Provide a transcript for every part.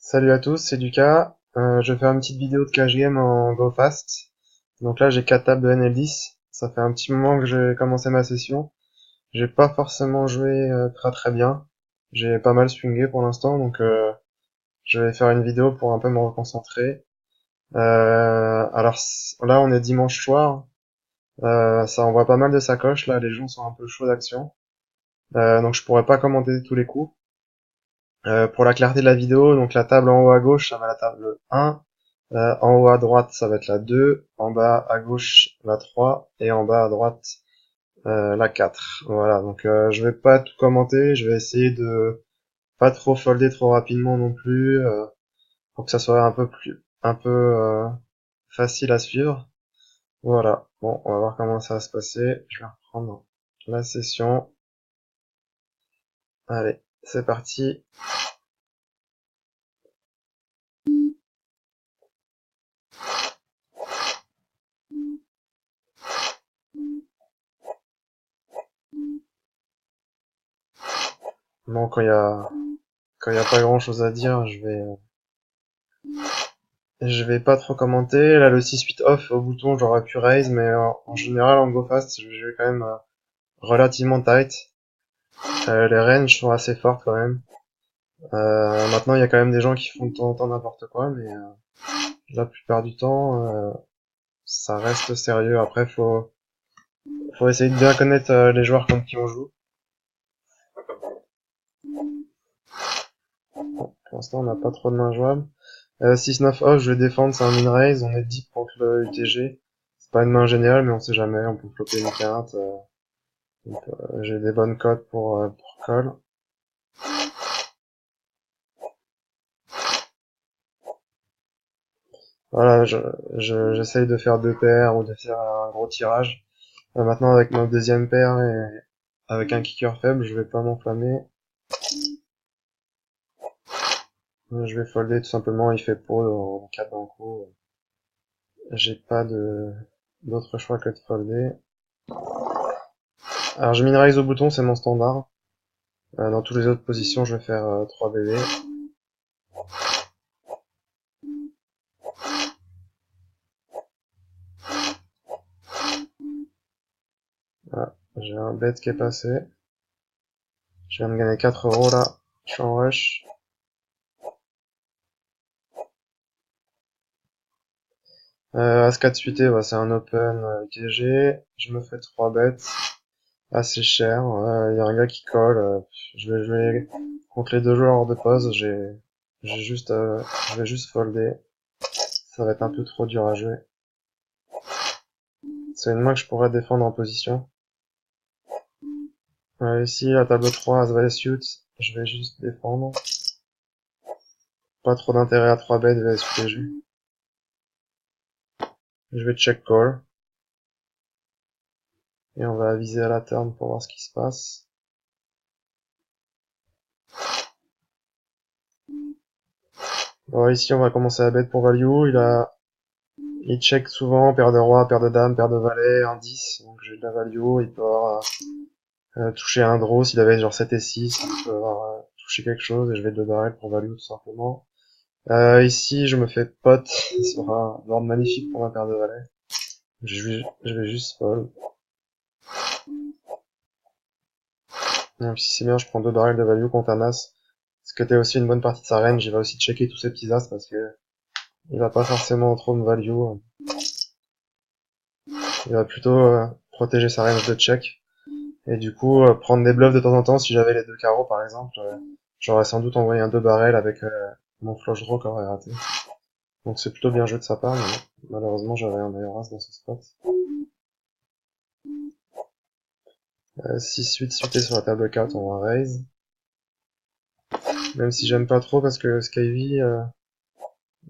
Salut à tous, c'est Lucas. Je vais faire une petite vidéo de cash game en Go Fast. Donc là, j'ai 4 tables de NL10. Ça fait un petit moment que j'ai commencé ma session. J'ai pas forcément joué très très bien. J'ai pas mal swingé pour l'instant, donc je vais faire une vidéo pour un peu me reconcentrer. Là, on est dimanche soir. Ça envoie pas mal de sacoches. Là, les gens sont un peu chauds d'action. Donc je pourrais pas commenter tous les coups. Pour la clarté de la vidéo, donc la table en haut à gauche, ça va la table 1. En haut à droite, ça va être la 2, en bas à gauche, la 3, et en bas à droite, la 4. Voilà, donc je vais pas tout commenter, je vais essayer de pas trop folder trop rapidement non plus, pour que ça soit un peu facile à suivre. Voilà, bon, on va voir comment ça va se passer. Je vais reprendre la session. Allez, c'est parti. Bon, quand il y a pas grand chose à dire, je vais pas trop commenter. Là, le 6-8 off au bouton, j'aurais pu raise, mais en général, en go fast, je vais quand même relativement tight. Les ranges sont assez fortes quand même. Maintenant, il y a quand même des gens qui font de temps en temps n'importe quoi, mais la plupart du temps, ça reste sérieux. Après, faut essayer de bien connaître les joueurs contre qui on joue. Bon, pour l'instant, on n'a pas trop de mains jouables. 6-9 off, je vais défendre, c'est un min raise. On est deep contre le UTG. C'est pas une main géniale, mais on sait jamais. On peut flopper une quinte. Donc, j'ai des bonnes cotes pour call. Voilà, j'essaye de faire deux paires ou de faire un gros tirage. Maintenant, avec ma deuxième paire et avec un kicker faible, je vais pas m'enflammer. Je vais folder tout simplement, il fait pot en 4 d'un coup. J'ai pas d'autre choix que de folder. Alors, je min raise au bouton, c'est mon standard. Dans toutes les autres positions, je vais faire 3 BB. Voilà, j'ai un bet qui est passé. Je viens de gagner 4 euros là. Je suis en rush. As-4 suité, bah, c'est un open TG. Je me fais 3 bêtes. Assez cher. Il y a un gars qui colle. Je vais jouer contre les deux joueurs hors de pause. J'ai juste, je vais juste folder. Ça va être un peu trop dur à jouer. C'est une main que je pourrais défendre en position. Ici, la table 3, As Valet Suit. Je vais juste défendre. Pas trop d'intérêt à 3 bêtes vs UTG. Je vais check call. Et on va aviser à la turn pour voir ce qui se passe. Bon, ici, on va commencer à bet pour value. Il check souvent, paire de roi, paire de dame, paire de valet, un 10. Donc j'ai de la value. Il peut avoir touché un draw. S'il avait genre 7 et 6, il peut avoir touché quelque chose. Et je vais de barrel pour value tout simplement. Ici, je me fais pot sur un board magnifique pour ma paire de valet. Je vais juste fold. Donc si c'est bien, je prends 2 barrels de value contre un as. Ce qui était aussi une bonne partie de sa range. Il va aussi checker tous ses petits as parce que il va pas forcément trop me value. Il va plutôt protéger sa range de check. Et du coup, prendre des bluffs de temps en temps, si j'avais les deux carreaux par exemple, j'aurais sans doute envoyé un 2 barrel avec mon flush draw qui aurait raté. Donc c'est plutôt bien joué de sa part, mais malheureusement j'avais un meilleur as dans ce spot. 6-8 suité sur la table 4, on va raise. Même si j'aime pas trop parce que Skyvy,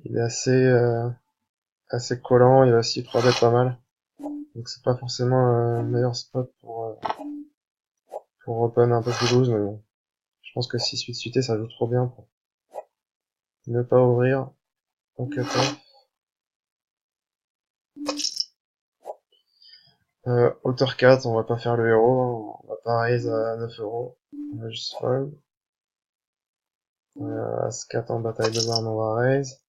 il est assez collant, il va aussi 3 bet pas mal. Donc c'est pas forcément un meilleur spot pour open un peu plus loose, mais bon. Je pense que 6-8 suité ça joue trop bien pour ne pas ouvrir. Donc hauteur 4, on va pas faire le héros, on va pas raise à 9 euros. On va juste fold. As-4 en bataille de barn, on va raise.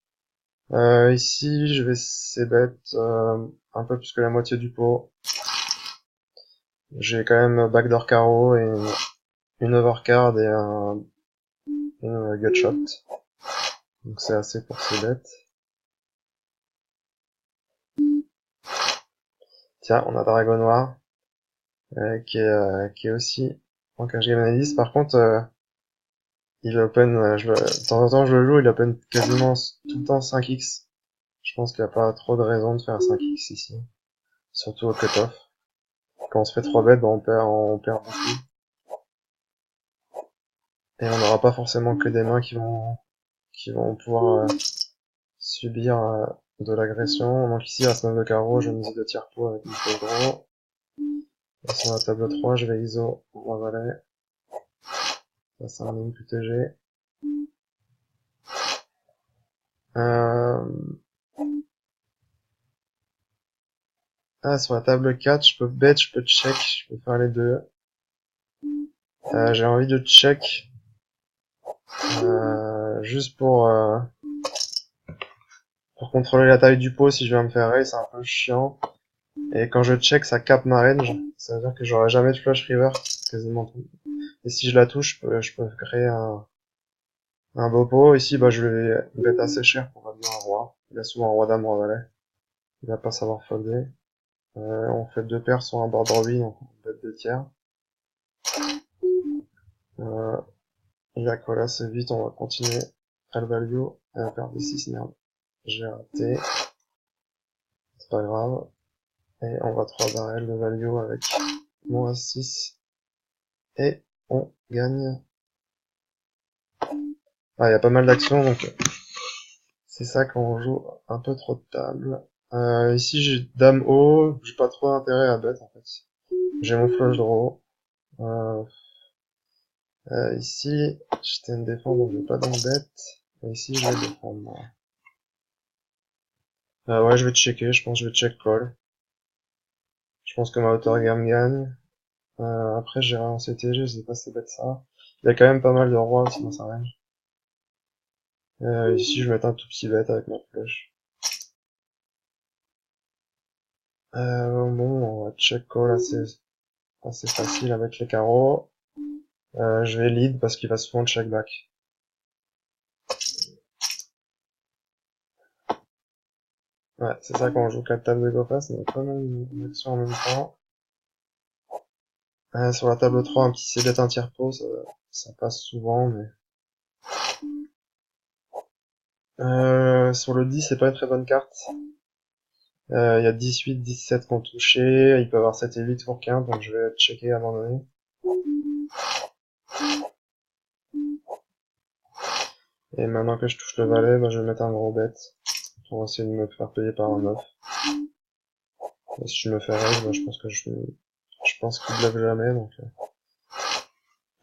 Ici, je vais c-bet un peu plus que la moitié du pot. J'ai quand même backdoor carreau et une overcard et une gutshot. Donc c'est assez pour c-bet. Tiens, on a Dragon Noir, qui est aussi en cash game analyse. Par contre, il open, de temps en temps je le joue, il open quasiment tout le temps 5x. Je pense qu'il n'y a pas trop de raison de faire 5x ici. Surtout au cutoff. Quand on se fait 3 bêtes, on perd beaucoup. Et on n'aura pas forcément que des mains qui vont pouvoir subir de l'agression. Donc ici, à ce 9 de carreau, je vais miser 2 tiers pot avec une feuille gros. Et sur la table 3, je vais ISO roi valet. Ça, c'est un ligne plus TG. Sur la table 4, je peux bet, je peux check, je peux faire les deux. J'ai envie de check juste pour contrôler la taille du pot. Si je viens me faire raise, c'est un peu chiant. Et quand je check, ça cap ma range. Ça veut dire que j'aurai jamais de flush river, quasiment tout. Et si je la touche, je peux créer un beau pot. Ici, bah, je vais bet assez cher pour valider un roi. Il a souvent un roi dame, roi valet. Il va pas savoir folder. On fait deux paires sur un board rubis, donc on bet 2 tiers. Il a call assez vite, on va continuer à le value. Et à perdre des 6, merde. J'ai raté. C'est pas grave. Et on va 3 barrels de value avec mon As-6. Et on gagne. Ah, il y a pas mal d'actions, donc c'est ça quand on joue un peu trop de table. Ici, j'ai dame haut. J'ai pas trop d'intérêt à bet, en fait. J'ai mon flush draw. Ici, j'étais une défense, donc je vais pas donc bet. Et ici, je vais défendre. Ouais, je vais checker. Je pense que je vais check call. Je pense que ma hauteur gamme gagne. Après, j'ai un CTG, je sais pas si c'est bête ça. Il y a quand même pas mal de rois aussi dans sa range. Ici, je vais mettre un tout petit bet avec ma flèche. Bon, on va check call assez facile avec les carreaux. Je vais lead parce qu'il va souvent check back. Ouais, c'est ça quand on joue 4 tables de go face, on a pas mal d'actions en même temps. Sur la table 3, un petit c-bet, un tiers pot, ça passe souvent, mais... sur le 10, c'est pas une très bonne carte. Il y a 18, 17 qui ont touché, il peut avoir 7 et 8 pour 15, donc je vais checker à un moment donné. Et maintenant que je touche le valet, bah, je vais mettre un gros bet pour essayer de me faire payer par un 9. Et si je me fais raise, bah, je pense qu'il bluff jamais, donc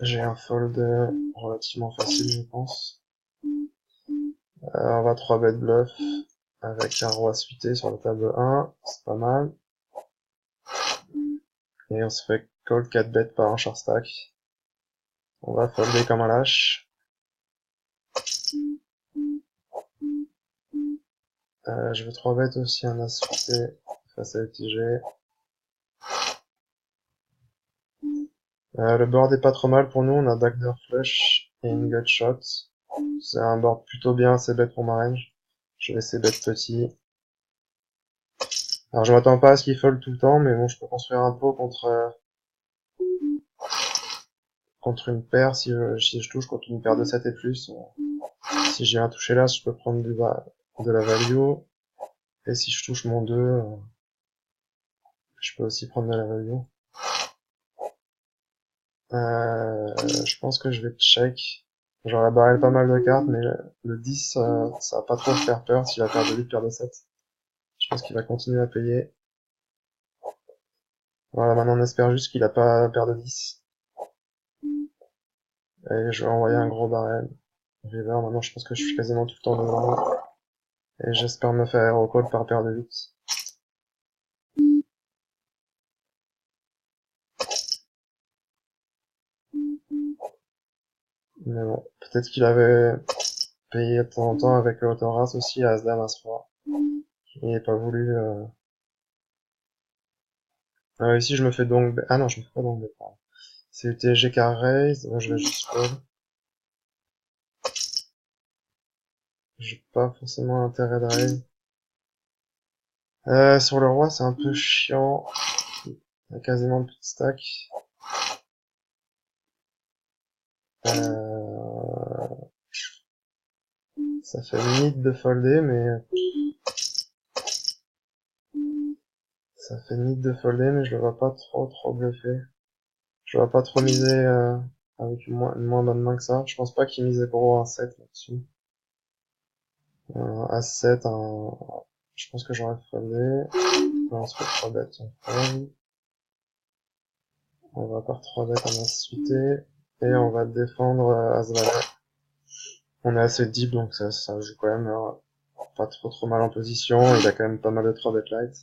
j'ai un fold relativement facile, je pense. On va 3 bet bluff avec un roi suité sur la table 1, c'est pas mal. Et on se fait call 4 bet par un short stack. On va folder comme un lâche. Je vais 3 bet aussi un as suité face à LTG. Le board est pas trop mal pour nous, on a backdoor flush et une gut shot. C'est un board plutôt bien, c'est bet pour ma range. Je vais essayer bet petit. Alors je m'attends pas à ce qu'il fold tout le temps, mais bon, je peux construire un pot contre une paire si je touche contre une paire de 7 et plus. Si j'ai un touché là, je peux prendre de la value. Et si je touche mon 2, je peux aussi prendre de la value. Je pense que je vais check. Genre la barrel pas mal de cartes, mais le 10, ça va pas trop me faire peur si la paire de 8, paire de 7. Je pense qu'il va continuer à payer. Voilà, maintenant on espère juste qu'il a pas paire de 10. Et je vais envoyer un gros barrel. River, maintenant je pense que je suis quasiment tout le temps devant. Et j'espère me faire hero call par paire de 8. Mais bon, peut-être qu'il avait payé de temps en temps avec Autoras aussi à As-Dame As-Roi. Il n'a pas voulu... ici je me fais donc... Ah non, je me fais pas donc... C'est UTG car raise, moi je vais juste call. J'ai pas forcément intérêt de raise. Sur le roi c'est un peu chiant. Il y a quasiment plus de stack. Ça fait mid de folder, mais... je le vois pas trop bluffé. Je le vois pas trop miser avec une moins bonne main que ça. Je pense pas qu'il misait gros un 7 là-dessus. Un As-7, je pense que j'aurais foldé. Là, on se fait 3 bêtes, on fold. On va par 3 bêtes en As suité. Et on va défendre As-Valet. On est assez deep, donc ça joue quand même pas trop mal en position. Il a quand même pas mal de 3 bêtes light.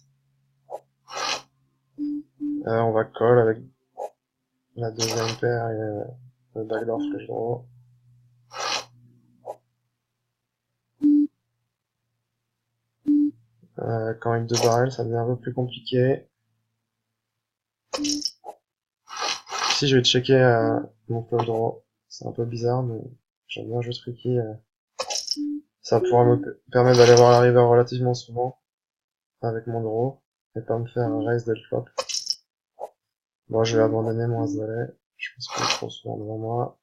On va call avec la deuxième paire et le backdoor flush draw. Quand il 2 barrels, ça devient un peu plus compliqué. Ici, je vais checker mon flush draw. C'est un peu bizarre, mais j'aime bien jouer tricky. Ça pourra me permettre d'aller voir la river relativement souvent avec mon draw et pas me faire un raise dès le flop. Bon, je vais abandonner mon As-Valet. Je pense qu'il est trop souvent devant moi.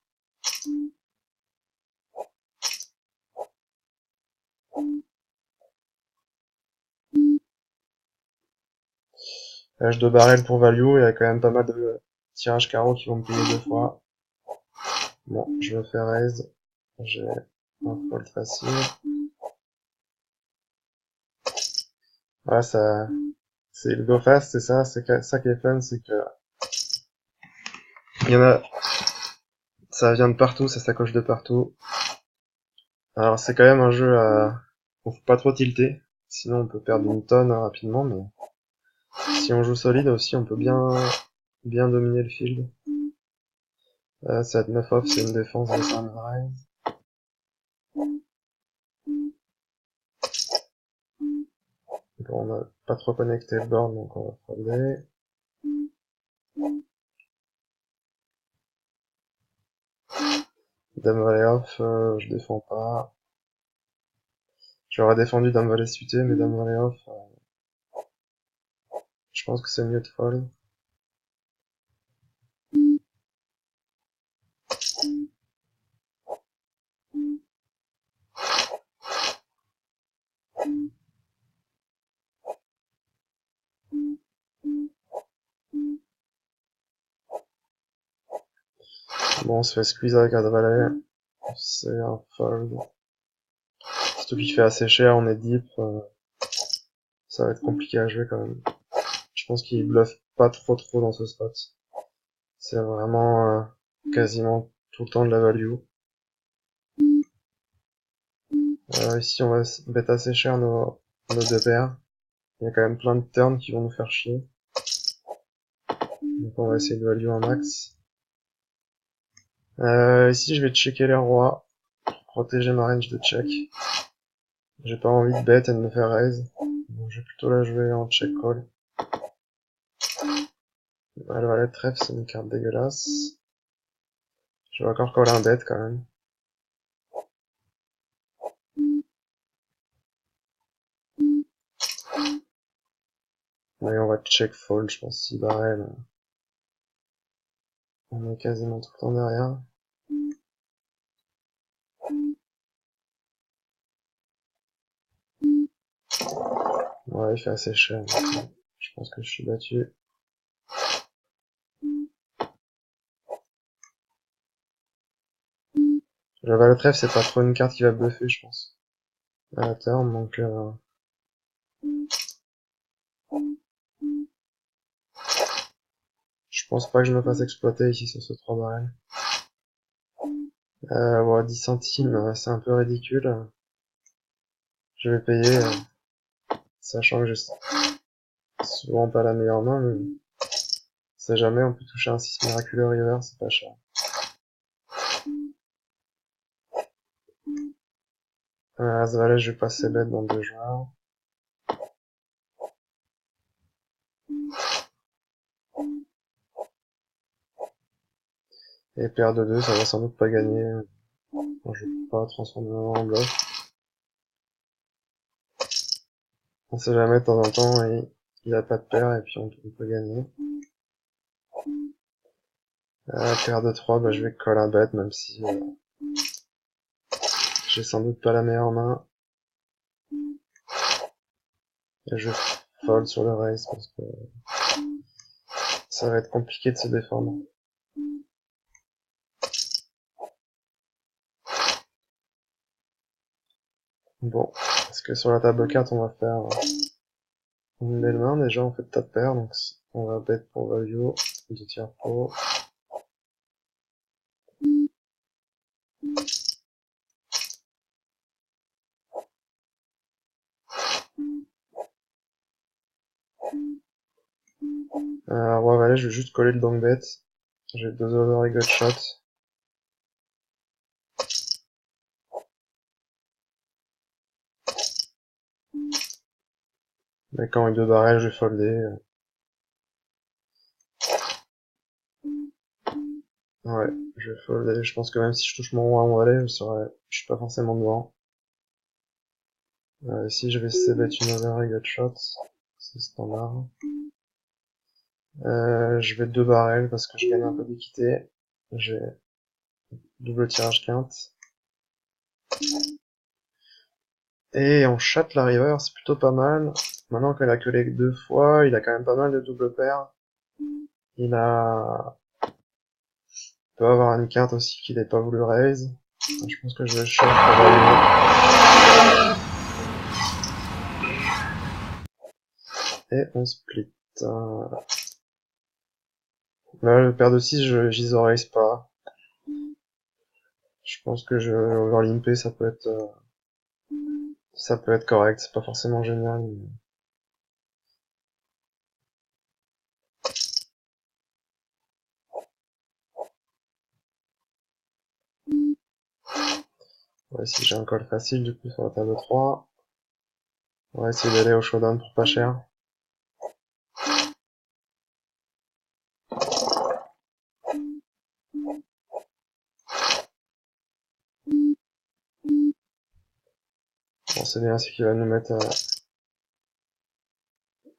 H2 barrel pour value, il y a quand même pas mal de tirages carreaux qui vont me payer 2 fois. Bon, je vais faire raise. J'ai un fold facile. Ouais, c'est le go fast, c'est ça, ça qui est fun, c'est que il y en a, ça vient de partout, ça s'accroche de partout. Alors c'est quand même un jeu on faut pas trop tilter, sinon on peut perdre une tonne rapidement, mais si on joue solide aussi, on peut bien dominer le field. 7-9 off, c'est une défense de 5 raise. Bon, on a pas trop connecté le board, donc on va folder. Dame valet off, je défends pas. J'aurais défendu dame valet suité, mais dame valet off, je pense que c'est mieux de fold. Bon, on se fait squeeze avec as valet. C'est un fold. Surtout qu'il fait assez cher, on est deep. Ça va être compliqué à jouer quand même. Je pense qu'il bluffe pas trop dans ce spot. C'est vraiment quasiment tout le temps de la value. Ici on va bet assez cher nos deux paires. Il y a quand même plein de turns qui vont nous faire chier. Donc on va essayer de value un max. Ici je vais checker les rois. Pour protéger ma range de check. J'ai pas envie de bet et de me faire raise. Donc je vais plutôt la jouer en check call. Le valet de trèfle c'est une carte dégueulasse. Je vais encore call un bet quand même. Mais on va check fold, je pense, 6 barrels. On est quasiment tout le temps derrière. Ouais, il fait assez cher. Donc, je pense que je suis battu. Le valet de trèfle, c'est pas trop une carte qui va bluffer, je pense. À la turn, donc je pense pas que je me fasse exploiter ici sur ce 3 barrels. Ouais, 10 centimes, c'est un peu ridicule. Je vais payer, sachant que j'ai souvent pas la meilleure main, mais on sait jamais, on peut toucher un 6 miraculeux river, c'est pas cher. As-Valet, je vais passer bête dans 2 joueurs. Et paire de 2, ça va sans doute pas gagner. Bon, je vais pas transformer en bluff. On sait jamais, de temps en temps, il a pas de paire et puis on peut gagner. Paire de 3, bah, je vais call un bet, même si j'ai sans doute pas la meilleure main. Et je fold sur le raise parce que ça va être compliqué de se défendre. Bon, parce que sur la table 4, on va faire une belle main. Déjà, on fait de top pair, donc on va bet pour value, de tiers pro. Roi valet, je vais juste coller le donk bet. J'ai 2 over et gut shot. Mais quand il y a 2 barrels, je vais folder. Ouais, je vais folder. Je pense que même si je touche mon roi en valet, je suis pas forcément devant. Ici, je vais c-bet une over et gut shot. C'est standard. Je vais 2 barrels parce que je gagne un peu d'équité. J'ai double tirage quinte. Et on chatte la river, c'est plutôt pas mal. Maintenant qu'elle a que les 2 fois, il a quand même pas mal de double paires. Il peut avoir une quinte aussi qu'il n'ait pas voulu raise. Je pense que je vais shove probablement. Et on split. Là, le paire de 6, j'y raise pas. Je pense que je overlimper, ça peut être correct. C'est pas forcément génial. Mais... Ouais, si j'ai un call facile, du coup, sur la table 3. On va essayer d'aller au showdown pour pas cher. Bon, c'est bien, c'est qu'il va nous mettre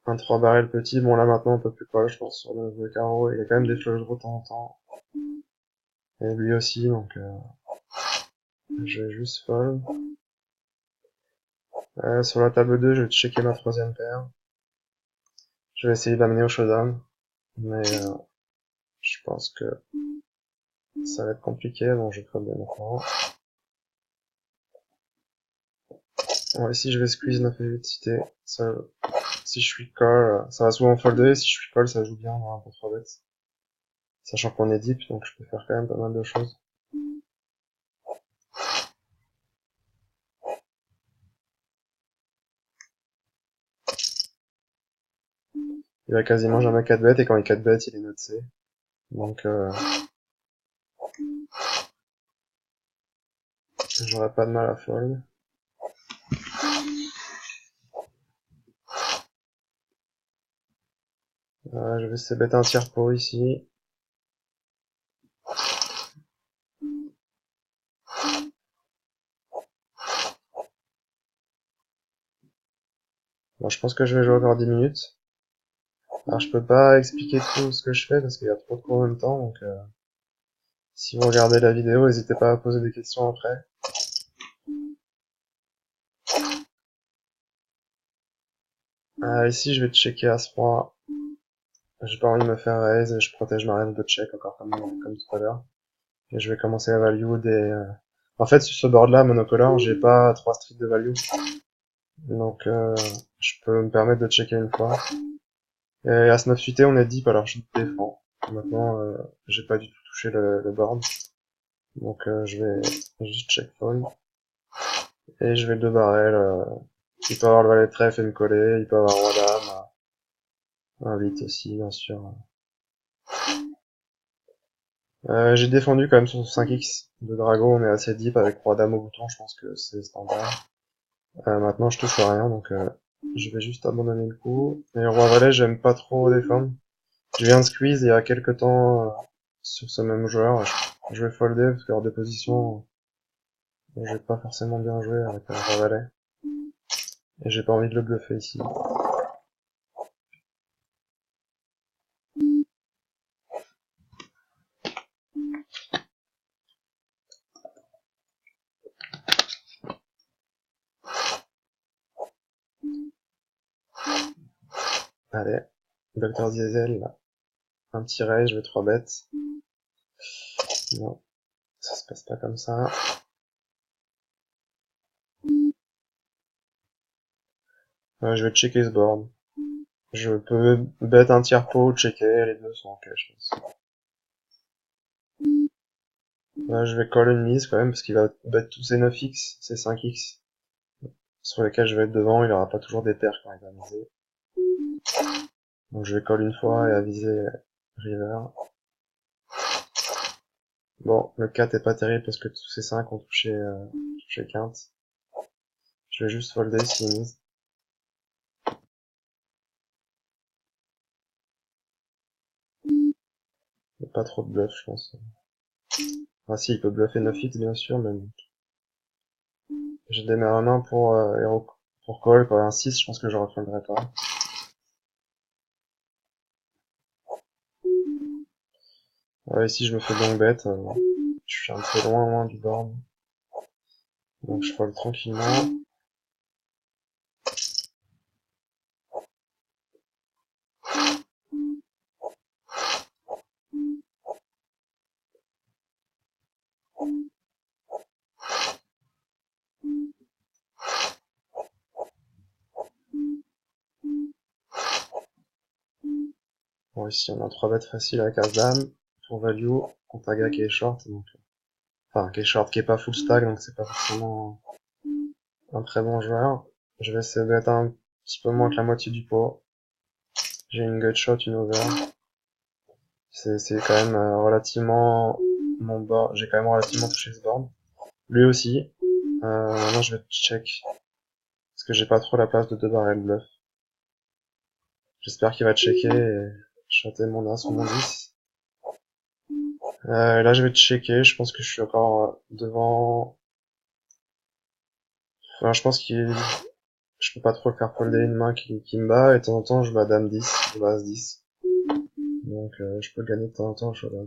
un 3 barrels petit. Bon, là, maintenant, on peut plus call, je pense, sur le carreau. Il y a quand même des flush draws de temps en temps. Et lui aussi, donc je vais juste fold. Sur la table 2, je vais checker ma 3ème paire. Je vais essayer d'amener au showdown. Mais je pense que ça va être compliqué, donc je fold bien maintenant. Bon, ici, je vais squeeze 9 et 8 cité. Si je suis call, ça va souvent folder. Si je suis call, ça joue bien dans un peu 3 bêtes. Sachant qu'on est deep, donc je peux faire quand même pas mal de choses. Il a quasiment jamais 4 bêtes, et quand il 4 bêtes, il est noté. Donc j'aurais pas de mal à fold. Je vais essayer de bet un tiers pot ici. Bon, je pense que je vais jouer encore 10 minutes. Alors je peux pas expliquer tout ce que je fais parce qu'il y a trop de cours en même temps, donc si vous regardez la vidéo, n'hésitez pas à poser des questions après. Ici je vais checker à ce point. J'ai pas envie de me faire raise et je protège ma reine de check encore comme tout à l'heure. Et je vais commencer la value des... En fait sur ce board là, monocolore, j'ai pas 3 streets de value. Donc je peux me permettre de checker une fois. Et à ce 9 suité on est deep, alors je défends. Maintenant j'ai pas du tout touché le board. Donc je vais juste check fold. Et je vais 2 barrels. Il peut avoir le valet de trèfle et me coller. Il peut avoir roi dame. Un 8 aussi, bien sûr. J'ai défendu quand même sur 5x de dragon. On est assez deep avec roi dame au bouton. Je pense que c'est standard. Maintenant, je touche à rien, donc je vais juste abandonner le coup. Et roi valet, j'aime pas trop défendre. Je viens de squeeze il y a quelques temps sur ce même joueur. Je vais folder parce que hors de position, je vais pas forcément bien jouer avec un roi valet. Et j'ai pas envie de le bluffer ici. Allez, Docteur Diesel, là. Un petit raise, je vais 3 bêtes. Non, ça se passe pas comme ça. Je vais checker ce board. Je peux bet un tiers pot ou checker, les deux sont ok, je pense. Là, je vais call une mise quand même, parce qu'il va bet tous ses 9x, ses 5x, sur lesquels je vais être devant, il aura pas toujours des paires quand il va miser. Donc je vais call une fois et aviser river. Bon, le 4 est pas terrible parce que tous ces 5 ont touché quinte. Je vais juste folder s'il mise. Il n'y a pas trop de bluff, je pense. Ah si, il peut bluffer 9x bien sûr, mais je démarre un 1 pour call, quoi. Un 6, je pense que je refolderai pas. Ouais, ici je me fais donc bête, je suis un peu loin du board. Donc je fold tranquillement. Bon, ici on a 3 bêtes faciles avec As-Dame, pour value, contre un gars qui est short, donc... Enfin, qui est short, qui est pas full stack, donc c'est pas forcément un très bon joueur. Je vais essayer d'être un petit peu moins que la moitié du pot. J'ai une gut shot, une over. C'est quand même relativement mon board. J'ai quand même relativement touché ce board. Lui aussi. Maintenant je vais check. Parce que j'ai pas trop la place de 2 barrels bluff. J'espère qu'il va checker et shotter mon as ou mon 10. Là je vais checker. Je pense que je suis encore devant. Enfin, je pense qu'il... Je peux pas trop le faire folder une main qui me bat, et de temps en temps je bats dame 10, je bats as 10. Donc je peux gagner de temps en temps, je bats.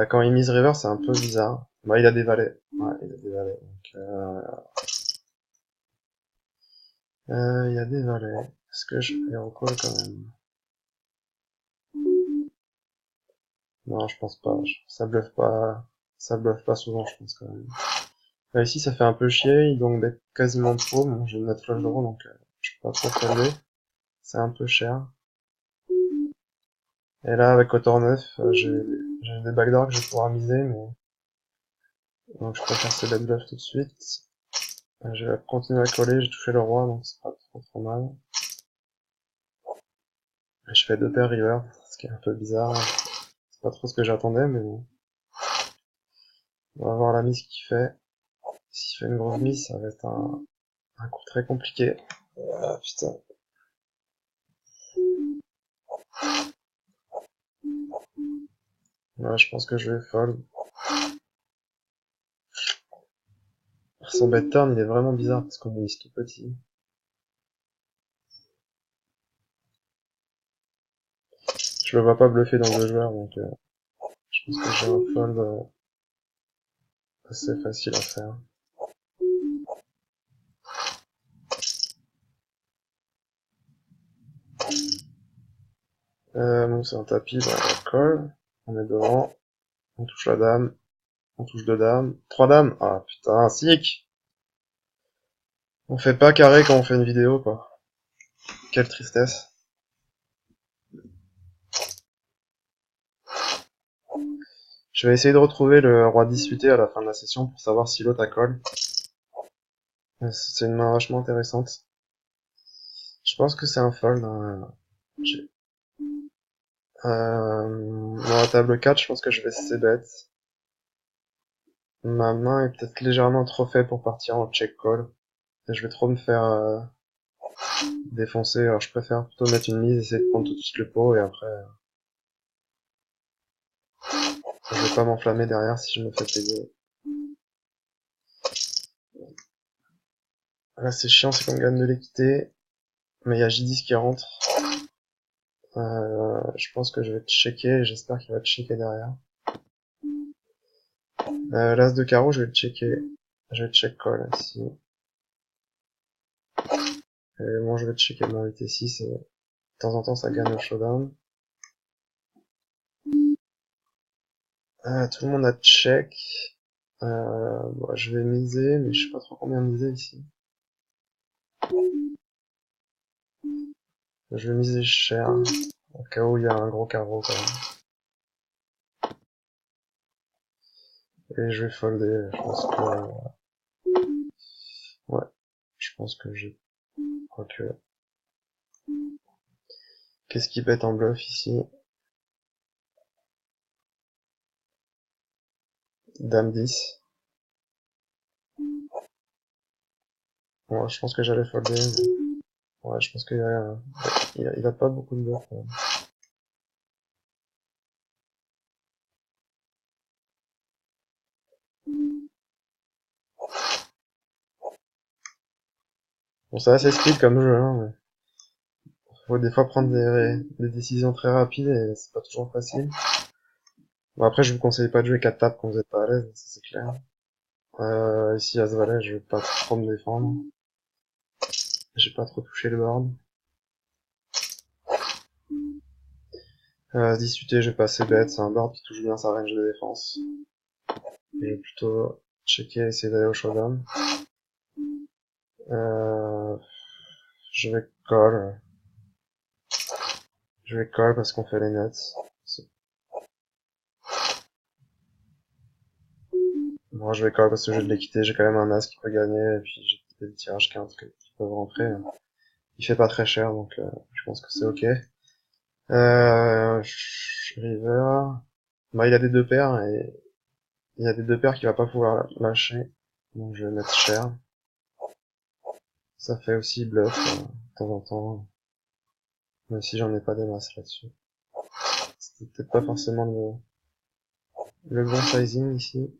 Quand il mise river, c'est un peu bizarre. Bah, il a des valets. Ouais, il a des valets. Donc, il y a des valets. Est-ce que je vais en call quand même? Non, je pense pas. Ça bluffe pas. Ça bluffe pas souvent, je pense quand même. Là, ici, ça fait un peu chier. Il donc bet quasiment trop. Bon, j'ai une net flush d'euros, donc je peux pas trop folder. C'est un peu cher. Et là, avec Autor 9, j'ai des backdoors que je vais pouvoir miser, mais... Donc je préfère ce bet bluff tout de suite. Je vais continuer à coller, j'ai touché le roi, donc c'est pas trop mal. Et je fais 2 paires river, ce qui est un peu bizarre. C'est pas trop ce que j'attendais, mais bon. On va voir la mise qu'il fait. S'il fait une grosse mise, ça va être un coup très compliqué. Ah putain. Là, je pense que je vais fold. Son bet turn, il est vraiment bizarre parce qu'on mise tout petit. Je le vois pas bluffer dans 2 joueurs, donc je pense que j'ai un fold assez facile à faire. Bon, c'est un tapis, bah, on va call. On est devant. On touche la dame. On touche 2 dames. 3 dames. Ah putain, sick. On fait pas carré quand on fait une vidéo, quoi. Quelle tristesse. Je vais essayer de retrouver le roi 10 UT à la fin de la session pour savoir si l'autre a call. C'est une main vachement intéressante. Je pense que c'est un fold. Hein. Dans la table 4, je pense que je vais c-bet. Ma main est peut-être légèrement trop faible pour partir en check call. Et je vais trop me faire défoncer, alors je préfère plutôt mettre une mise, essayer de prendre tout de suite le pot, et après, je vais pas m'enflammer derrière si je me fais payer. Là, c'est chiant, c'est qu'on gagne de l'équité, mais il y a J10 qui rentre. Je pense que je vais checker, et j'espère qu'il va checker derrière. L'As de carreau, je vais le checker. Je vais check call ici. Et moi, je vais checker mon 8 et 6, et de temps en temps, ça gagne au showdown. Tout le monde a check. Bon, je vais miser, mais je sais pas trop combien miser ici. Je vais miser cher, au cas où il y a un gros carreau quand même. Et je vais folder, je pense que... Ouais, je pense que j'ai... Quoique... Qu'est-ce qui bête en bluff ici? Dame 10. Ouais, je pense que j'allais folder. Ouais, je pense qu'il y a... Il a pas beaucoup de bluff. Ouais. Bon, c'est assez speed comme jeu, hein, mais faut des fois prendre des décisions très rapides et c'est pas toujours facile. Bon, après, je vous conseille pas de jouer 4 tables quand vous êtes pas à l'aise, ça c'est clair. Ici, As-Valet, je vais pas trop me défendre. J'ai pas trop touché le board. As-10 UT, je vais passer bête, c'est un board qui touche bien sa range de défense. Je vais plutôt checker, essayer d'aller au showdown. Je vais call. Je vais call parce qu'on fait les nuts. Moi, je vais call parce que j'ai de l'équité, j'ai quand même un as qui peut gagner, et puis j'ai des tirages 15 qui peuvent rentrer. Il fait pas très cher, donc je pense que c'est ok. River. Bah, il a des deux paires, et il y a des deux paires qu'il va pas pouvoir lâcher. Donc je vais mettre cher. Ça fait aussi bluff, de temps en temps. Même si j'en ai pas des masses là-dessus. C'était peut-être pas forcément le bon sizing ici.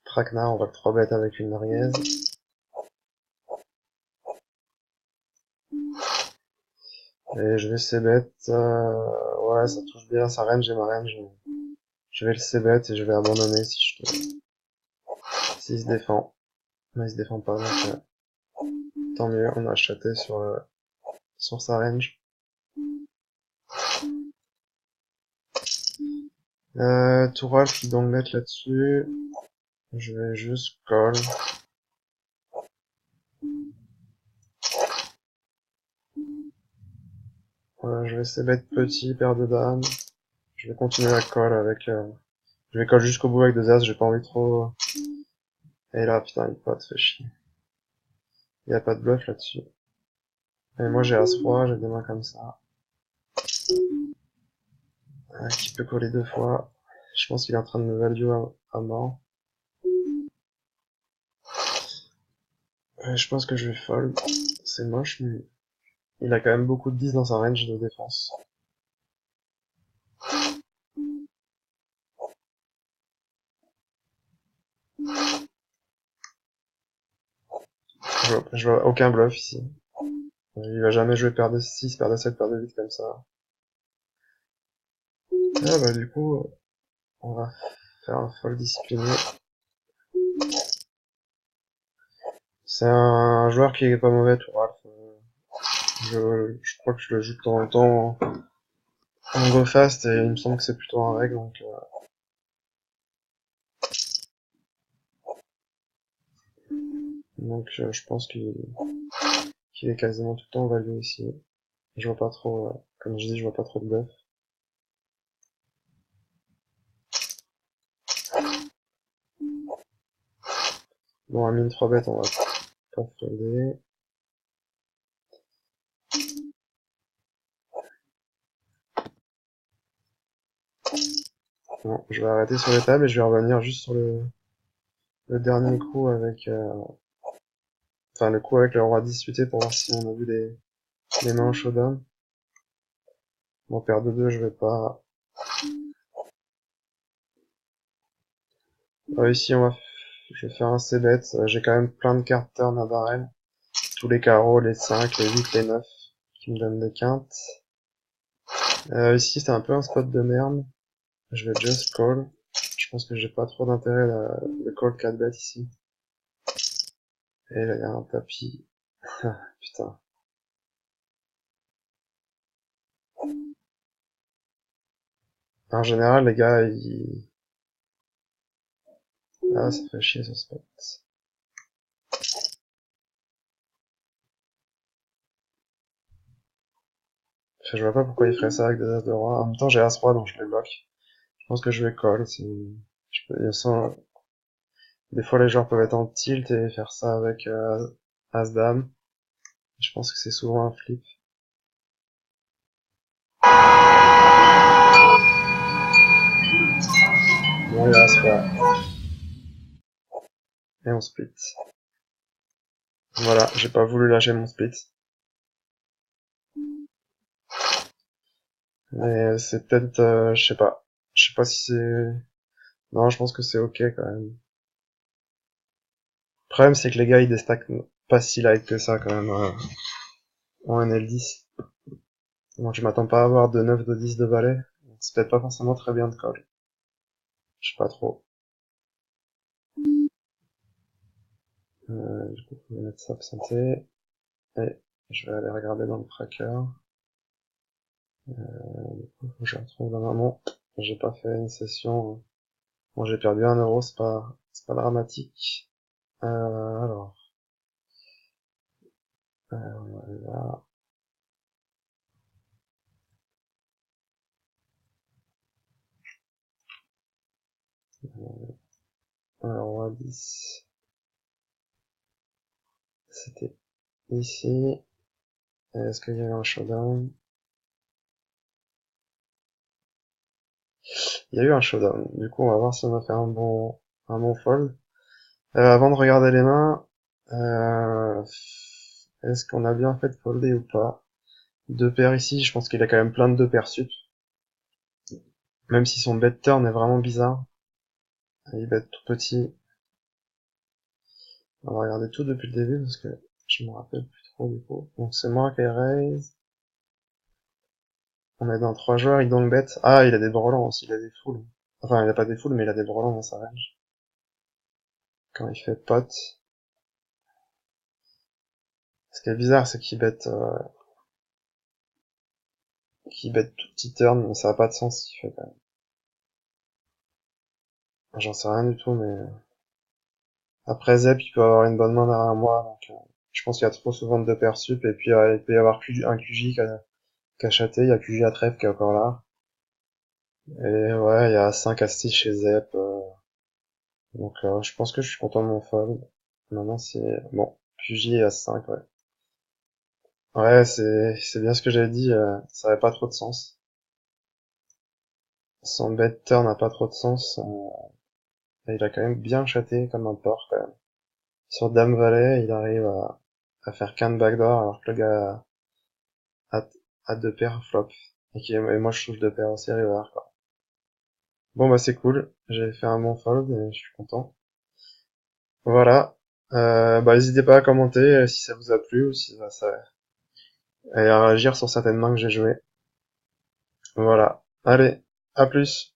Traquenard, on va le 3 bet avec une merguez. Et je vais c-bet, ouais, ça touche bien sa range et ma range. Je vais le c-bet et je vais abandonner s'il se défend. Mais il se défend pas, donc tant mieux, on a chaté sur sa range. Tour qui donc mettre là-dessus. Je vais juste call. Je vais c-bet petit, paire de dames. Je vais continuer à call avec... je vais call jusqu'au bout avec 2 as, j'ai pas envie trop... Et là, putain, il pote, fait chier. Il y a pas de bluff là-dessus. Et moi j'ai as-roi, j'ai des mains comme ça. Qui peut coller 2 fois. Je pense qu'il est en train de me value à mort. Je pense que je vais fold. C'est moche, mais il a quand même beaucoup de 10 dans sa range de défense. Je vois aucun bluff ici. Il va jamais jouer paire de 6, paire de 7, paire de 8 comme ça. Ah bah du coup, on va faire un fold discipliné. C'est un joueur qui est pas mauvais, tout Ralph. Je crois que je le joue de temps en temps en go fast et il me semble que c'est plutôt un règle, donc je pense qu'il est quasiment tout le temps value ici. Je vois pas trop, comme je dis, je vois pas trop de bluff. Bon, à mine 3 bêtes, on va pas folder. Bon, je vais arrêter sur les tables et je vais revenir juste sur le dernier coup avec... Enfin, le coup avec le roi disputé pour voir si on a vu les mains au showdown. Bon, paire de 2, je vais pas... Ici, je vais faire un c-bet. J'ai quand même plein de cartes turn à barrel. Tous les carreaux, les 5, les 8, les 9, qui me donnent des quintes. Ici, c'est un peu un spot de merde. Je vais just call. Je pense que j'ai pas trop d'intérêt de call 4 bet ici. Et là, il y a un tapis. Putain. En général, les gars, ils... Ah, ça fait chier ce spot. Je vois pas pourquoi il ferait ça avec des as de roi. En même temps, j'ai as roi, donc je les bloque. Je pense que je vais call. Des fois, les joueurs peuvent être en tilt et faire ça avec as dame. Je pense que c'est souvent un flip. Bon, il y a as roi. Et on split. Voilà, j'ai pas voulu lâcher mon split. Mais c'est peut-être, je sais pas. Je sais pas si c'est... Non, je pense que c'est ok quand même. Le problème, c'est que les gars, ils déstackent pas si light que ça quand même en NL10. Donc je m'attends pas à avoir de 9, de 10, de valet. Donc c'est peut-être pas forcément très bien de call. Je sais pas trop. Du coup, je vais mettre ça absenté. Et je vais aller regarder dans le tracker. Du coup, faut que je retrouve la maman. J'ai pas fait une session. Bon, j'ai perdu 1 euro, c'est pas dramatique. Alors, là, alors, roi 10. C'était ici. Est-ce qu'il y a eu un showdown? Il y a eu un showdown. Du coup, on va voir si on a fait un bon fold. Avant de regarder les mains, est-ce qu'on a bien fait de folder ou pas? Deux paires ici, je pense qu'il a quand même plein de deux paires sup. Même si son bet turn est vraiment bizarre. Il bet tout petit. On va regarder tout depuis le début parce que je me rappelle plus trop du coup. Donc c'est moi qui ai raise. On est dans 3 joueurs, il donc bet. Ah, il a des brelans aussi, il a des foules. Enfin, il a pas des foules, mais il a des brelans dans sa range. Quand il fait pot. Ce qui est bizarre, c'est qu'il bet tout petit turn, mais ça a pas de sens ce qu'il fait quand même. J'en sais rien du tout, mais après Zep, il peut avoir une bonne main derrière moi, donc je pense qu'il y a trop souvent de deux paires sup, et puis il peut y avoir un QJ qui a chaté, il y a QJ à trèfle qui est encore là. Et ouais, il y a 5 à 6 chez Zep, donc je pense que je suis content de mon fold. Maintenant c'est... Bon, QJ à 5, ouais. Ouais, c'est bien ce que j'avais dit, ça avait pas trop de sens. Son bet turn n'a pas trop de sens, et il a quand même bien chaté comme un porc quand même. Sur Dame Valet, il arrive à faire qu'un de backdoor alors que le gars a deux paires flop. Et moi je trouve deux paires aussi river quoi. Bon bah c'est cool, j'ai fait un bon fold et je suis content. Voilà. Bah n'hésitez pas à commenter si ça vous a plu ou si et à réagir sur certaines mains que j'ai jouées. Voilà. Allez, à plus.